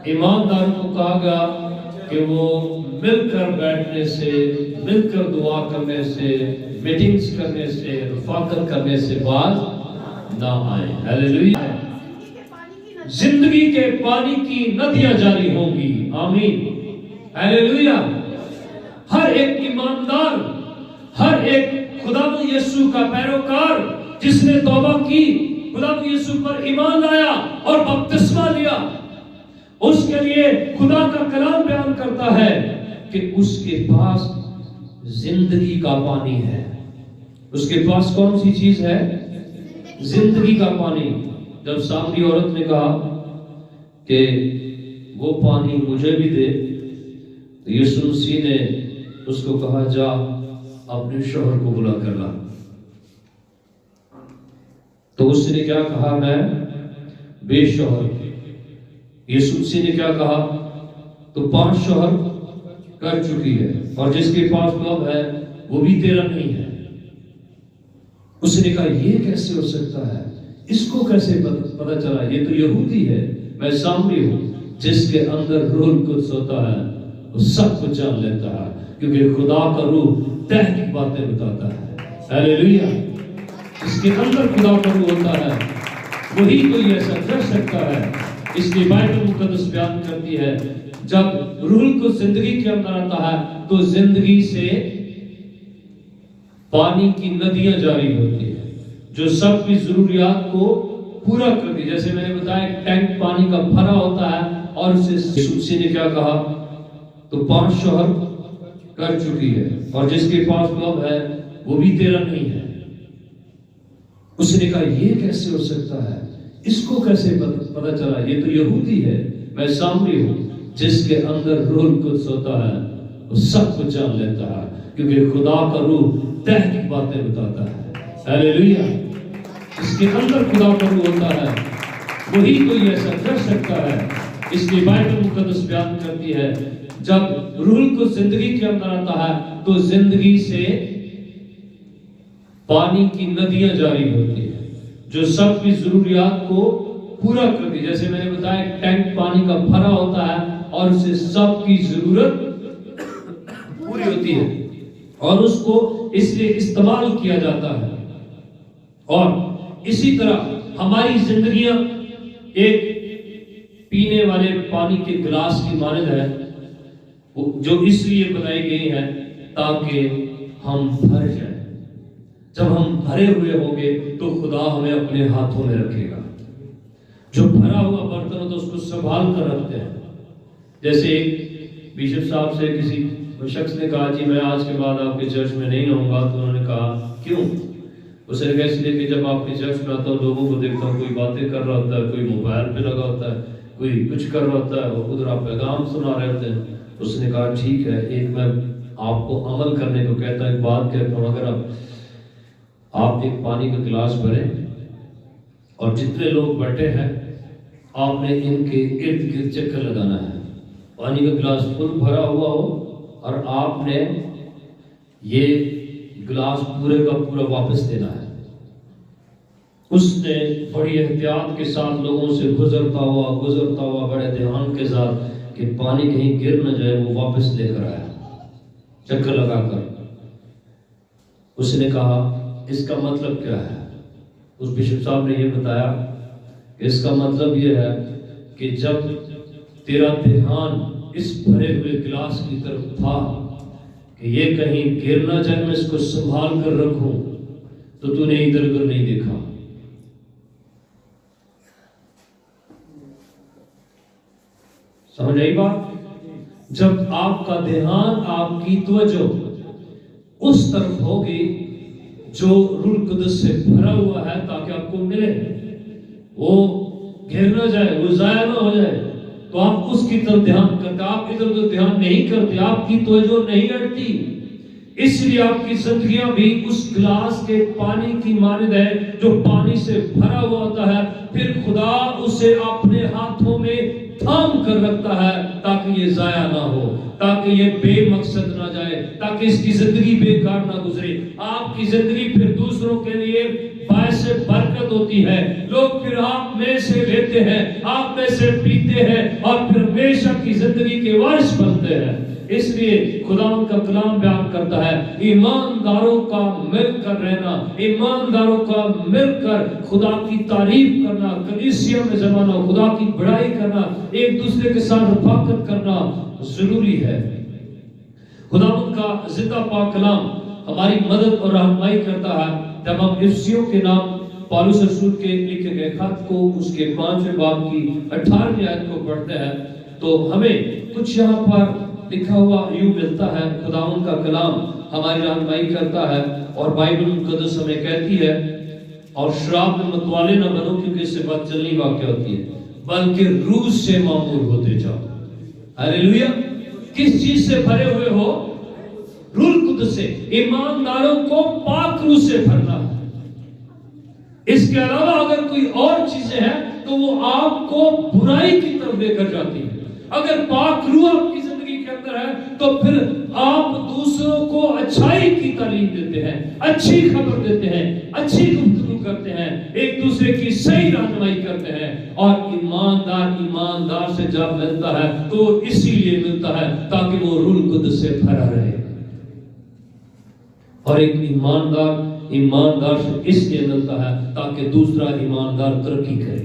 ایماندار کو کہا گیا کہ وہ مل کر بیٹھنے سے، مل کر دعا کرنے سے، میٹنگز کرنے سے، رفاقت کرنے سے باز نہ آئیں۔ ہیلیلویا۔ زندگی کے پانی کی ندیاں جاری ہوں گی۔ آمین۔ ہیلیلویا۔ ہر ایک ایماندار، ہر ایک خداوند یسوع کا پیروکار جس نے توبہ کی، خداوند یسوع پر ایمان لایا اور بپتسمہ لیا، اس کے لیے خدا کا کلام بیان کرتا ہے کہ اس کے پاس زندگی کا پانی ہے۔ اس کے پاس کون سی چیز ہے؟ زندگی کا پانی۔ جب سامری عورت نے کہا کہ وہ پانی مجھے بھی دے، تو یسوع مسیح نے اس کو کہا جا اپنے شوہر کو بلا کر لا۔ تو اس نے کیا کہا؟ میں بے شوہر۔ یسوع مسیح نے کیا کہا؟ تو 5 شوہر کر چکی ہے، اور جس کے پاس اب ہے وہ بھی تیرا نہیں ہے۔ اس نے کہا یہ کیسے ہو سکتا ہے؟ اس کو کیسے پتہ چلا؟ یہ تو یہودی ہے، میں سامری ہوں۔ جس کے اندر روح القدس ہوتا ہے وہ سب کچھ جان لیتا ہے، کیونکہ خدا کا روح تہ کی باتیں بتاتا ہے۔ ہیلیلویا۔ جس کے اندر خدا کا روح ہوتا ہے وہی کوئی ایسا کر سکتا ہے۔ اس لیے بائبل مقدس بیان کرتی ہے جب روح القدس زندگی کے اندر آتا ہے تو زندگی سے پانی کی ندیاں جاری ہوتی ہیں جو سب کی ضروریات کو پورا کرتی ہے۔ جیسے میں نے بتایا ایک ٹینک پانی کا بھرا ہوتا ہے، اور اسے یسوع مسیح نے کیا کہا؟ تو 5 شوہر کر چکی ہے، اور جس کے پاس اب ہے وہ بھی تیرا نہیں ہے۔ اس نے کہا یہ کیسے ہو سکتا ہے؟ اس کو کیسے پتہ چلا؟ یہ تو یہودی ہے، میں سامری ہوں۔ جس کے اندر روح القدس ہوتا ہے وہ سب کچھ جان لیتا ہے، کیونکہ خدا کا روح تہ کی باتیں بتاتا ہے۔ ہیلیلویا۔ جس کے اندر خدا کا روح ہوتا ہے وہی کوئی ایسا کر سکتا ہے۔ اس لیے بائبل مقدس بیان کرتی ہے جب روح القدس زندگی کے اندر آتا ہے تو زندگی سے پانی کی ندیاں جاری ہوتی ہیں جو سب کی ضروریات کو پورا کرتی ہے۔ جیسے میں نے بتایا ایک ٹینک پانی کا بھرا ہوتا ہے، اور اسے سب کی ضرورت پوری ہوتی ہے، اور اس کو اس لیے استعمال کیا جاتا ہے۔ اور اسی طرح ہماری زندگیاں ایک پینے والے پانی کے گلاس کی مانند ہے، جو اس لیے بنائی گئی ہے تاکہ ہم بھر جائیں۔ جب ہم بھرے ہوئے ہوں گے تو خدا ہمیں اپنے ہاتھوں میں رکھے گا۔ جو بھرا ہوا برتن ہو تو اس کو سنبھال کر رکھتے ہیں۔ جیسے ایک بیشپ صاحب سے کسی شخص نے کہا جی میں آج کے بعد آپ کے چرچ میں نہیں رہوں گا، تو انہوں نے کہا کیوں؟ اس نے کہا اس لیے کہ جب آپ کے چرچ میں آتا ہوں لوگوں کو دیکھتا ہوں کوئی باتیں کر رہا ہوتا ہے، کوئی موبائل پہ لگا ہوتا ہے، کوئی کچھ کر رہا ہوتا ہے، اور ادھر آپ پیغام سنا رہے ہوتے ہیں۔ اس نے کہا ٹھیک ہے، ایک میں آپ کو عمل کرنے کو کہتا ہوں، ایک بات کہتا ہوں، اگر آپ ایک پانی کا گلاس بھریں اور جتنے لوگ بیٹھے ہیں آپ نے ان کے ارد گرد چکر لگانا ہے۔ پانی کا گلاس فل بھرا ہوا ہو اور آپ نے یہ گلاس پورے کا پورا واپس دینا ہے۔ اس نے بڑی احتیاط کے ساتھ لوگوں سے گزرتا ہوا بڑے دھیان کے ساتھ کہ پانی کہیں گر نہ جائے وہ واپس لے کر آیا چکر لگا کر۔ اس نے کہا اس کا مطلب کیا ہے؟ اس بشپ صاحب نے یہ بتایا کہ اس کا مطلب یہ ہے کہ جب تیرا دھیان اس بھرے ہوئے گلاس کی طرف تھا کہ یہ کہیں گر نہ جائے، میں اس کو سنبھال کر رکھوں، تو تو نے ادھر ادھر نہیں دیکھا۔ سمجھ آئی بات؟ جب آپ کا دھیان، آپ کی توجہ اس طرف ہوگی جو روح القدس سے بھرا ہوا ہے تاکہ آپ کو ملے، وہ گر نہ جائے، وہ ضائع نہ ہو جائے، تو آپ اس کی طرف دھیان کرتے، آپ ادھر ادھر دھیان نہیں کرتے، آپ کی توجہ نہیں ہٹتی۔ اس لیے آپ کی زندگیاں بھی اس گلاس کے پانی کی مانند ہے جو پانی سے بھرا ہوا ہوتا ہے، پھر خدا اسے اپنے ہاتھوں میں تھام کر رکھتا ہے تاکہ یہ ضائع نہ ہو، تاکہ یہ بے مقصد نہ جائے، تاکہ اس کی زندگی بیکار نہ گزرے۔ آپ کی زندگی پھر دوسروں کے لیے باعث برکت ہوتی ہے، لوگ پھر آپ میں سے لیتے ہیں، آپ میں سے پیتے ہیں، اور پھر ہمیشہ کی زندگی کے وارث بنتے ہیں۔ اس لیے خدا کا کلام بیان کرتا ہے ایمانداروں کا مل کر رہنا، ایمانداروں کا مل کر خدا کی تعریف کرنا، کلیسیا میں جمع ہونا، خدا کی بڑائی کرنا، ایک دوسرے کے ساتھ رفاقت کرنا ضروری ہے۔ خدا کا زندہ پاک کلام ہماری مدد اور رہنمائی کرتا ہے۔ جب ہم افسیوں کے نام پالوس رسول کے لکھے گئے خط کو اس کے 5ویں باب کی 18ویں آیت کو پڑھتے ہیں تو ہمیں کچھ یہاں پر لکھا ہوا یوں ملتا ہے۔ خداوند کا کلام ہماری رہنمائی کرتا ہے اور بائبل مقدس ہمیں کہتی ہے اور شراب میں متوالے نہ بنو کیونکہ اس سے بد چلنی واقع ہوتی ہے، بلکہ روح سے معمور ہوتے جاؤ۔ ہلیلویا۔ کس چیز سے بھرے ہوئے ہو؟ روح القدس سے۔ ایمانداروں کو پاک روح سے بھرنا ہے۔ اس کے علاوہ اگر کوئی اور چیزیں ہیں تو وہ آپ کو برائی کی طرف لے کر جاتی ہے۔ اگر پاک روح آپ کی زندگی کے اندر ہے تو پھر آپ دوسروں کو اچھائی کی تعلیم دیتے ہیں، اچھی خبر دیتے ہیں، اچھی گفتگو کرتے ہیں، ایک دوسرے کی صحیح رہنمائی کرتے ہیں۔ اور ایماندار سے جب ملتا ہے تو اسی لیے ملتا ہے تاکہ وہ روح القدس سے بھرا رہے۔ اور ایک ایماندار سے اس لیے ملتا ہے تاکہ دوسرا ایماندار ترقی کرے،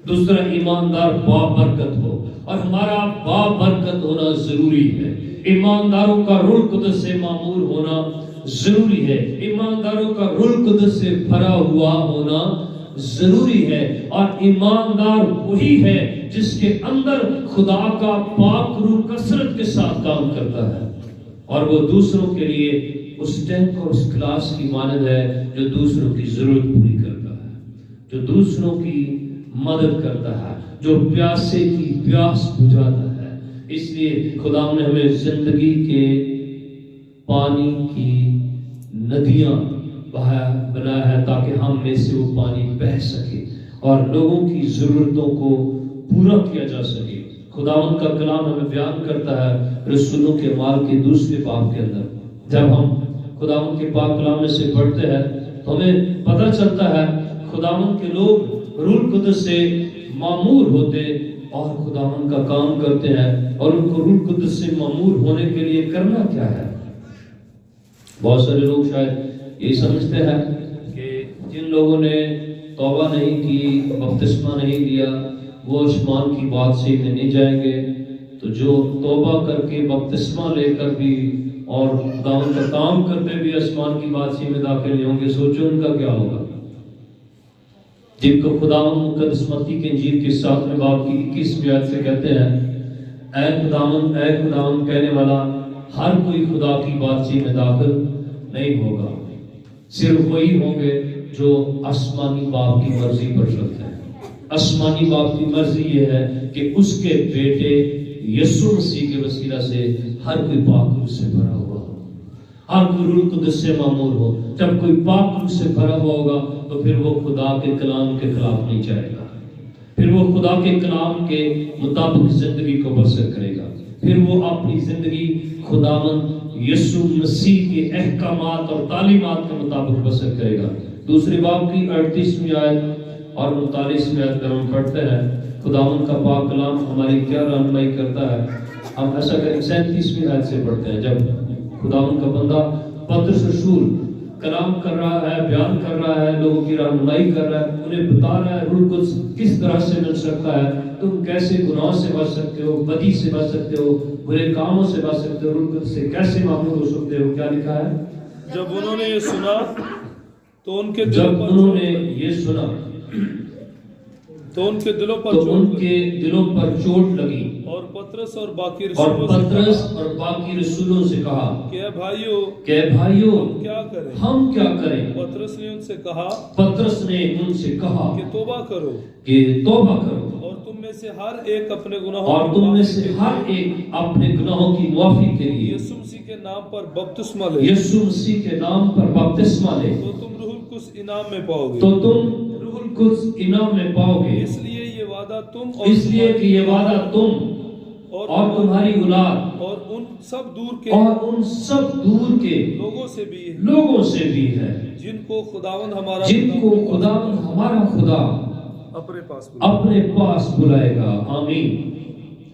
دوسرا ایماندار بابرکت ہو، اور ہمارا بابرکت ہونا ضروری ہے۔ ایمانداروں کا روح القدس سے معمور ہونا ضروری ہے، ایمانداروں کا روح القدس سے بھرا ہوا ہونا ضروری ہے۔ اور ایماندار وہی ہے جس کے اندر خدا کا پاک روح کثرت کے ساتھ کام کرتا ہے، اور وہ دوسروں کے لیے اس ٹینک اور اس کلاس کی مانند ہے جو دوسروں کی ضرورت پوری کرتا ہے، جو دوسروں کی مدد کرتا ہے، جو پیاسے کی پیاس بجھاتا ہے۔ اس لیے خدا نے ہمیں زندگی کے پانی کی ندیاں بنایا ہے تاکہ ہم میں سے وہ پانی بہہ سکے اور لوگوں کی ضرورتوں کو پورا کیا جا سکے۔ خداوند کا کلام ہمیں بیان کرتا ہے رسولوں کے اعمال کے 2 باب کے اندر، جب ہم خداوند کے پاک کلام میں سے پڑھتے ہیں تو ہمیں پتہ چلتا ہے خداوند کے لوگ روح القدس سے معمور ہوتے اور خداوند کا کام کرتے ہیں، اور ان کو روح القدس سے معمور ہونے کے لیے کرنا کیا ہے؟ بہت سارے لوگ شاید یہ سمجھتے ہیں کہ جن لوگوں نے توبہ نہیں کی، بپتسمہ نہیں لیا، وہ آسمان کی بادشاہی میں نہیں جائیں گے۔ تو جو توبہ کر کے بپتسمہ لے کر بھی اور خداوند کا کام کرتے بھی آسمان کی بادشاہی میں داخل نہیں ہوں گے، سوچو ان کا کیا ہوگا۔ جن کو خداوند مقدس متی کے انجیل کے 7ویں باب کی 21ویں آیت سے کہتے ہیں اے خداوند کہنے والا ہر کوئی خدا کی بادشاہی میں داخل نہیں ہوگا، صرف وہی ہوں گے جو آسمانی باپ کی مرضی پر چلتے ہیں۔ آسمانی باپ کی مرضی یہ ہے کہ اس کے بیٹے یسوع مسیح کے وسیلہ سے ہر کوئی پاک روح سے بھرا ہوا ہو، ہر کوئی روح القدس سے معمور ہو۔ جب کوئی پاک روح سے بھرا ہوا ہوگا تو پھر وہ خدا کے کلام کے خلاف نہیں جائے گا، پھر وہ خدا کے کلام کے مطابق زندگی کو بسر کرے گا، پھر وہ اپنی زندگی خداوند یسوع مسیح کے احکامات اور تعلیمات کے مطابق بسر کرے گا۔ 2 باب کی 38ویں آیت اور 39ویں آیت پر ہم پڑھتے ہیں خداوند کا پاک کلام ہماری کیا رہنمائی کرتا ہے۔ ہم ایسا کریں 37ویں آیت سے پڑھتے ہیں، جب خداوند کا بندہ پطرس رسول کلام کر رہا ہے، بیان کر رہا ہے، لوگوں کی رہنمائی کر رہا ہے، انہیں بتا رہا ہے روح القدس کس طرح سے مل سکتا ہے، تم کیسے گناہ سے بچ سکتے ہو، بدی سے بچ سکتے ہو، برے کاموں سے بچ سکتے ہو، روح القدس سے کیسے معمور ہو سکتے ہو۔ کیا لکھا ہے؟ جب انہوں نے یہ سنا تو ان کے دلوں پر چوٹ لگی اور پطرس اور باقی رسولوں سے کہا کہ اے بھائیو ہم کیا کریں؟ پطرس نے ان سے کہا کہ توبہ کرو اور تم میں سے ہر ایک اپنے گناہوں کی معافی کے لیے یسوع مسیح کے نام پر بپتسمہ لے تو تم روح القدس انعام میں پاؤ گے۔ اس لیے یہ وعدہ تم اور تمہاری اولاد اور ان سب دور کے لوگوں سے بھی ہے جن کو خداوند ہمارا خدا اپنے پاس بلائے گا۔ آمین۔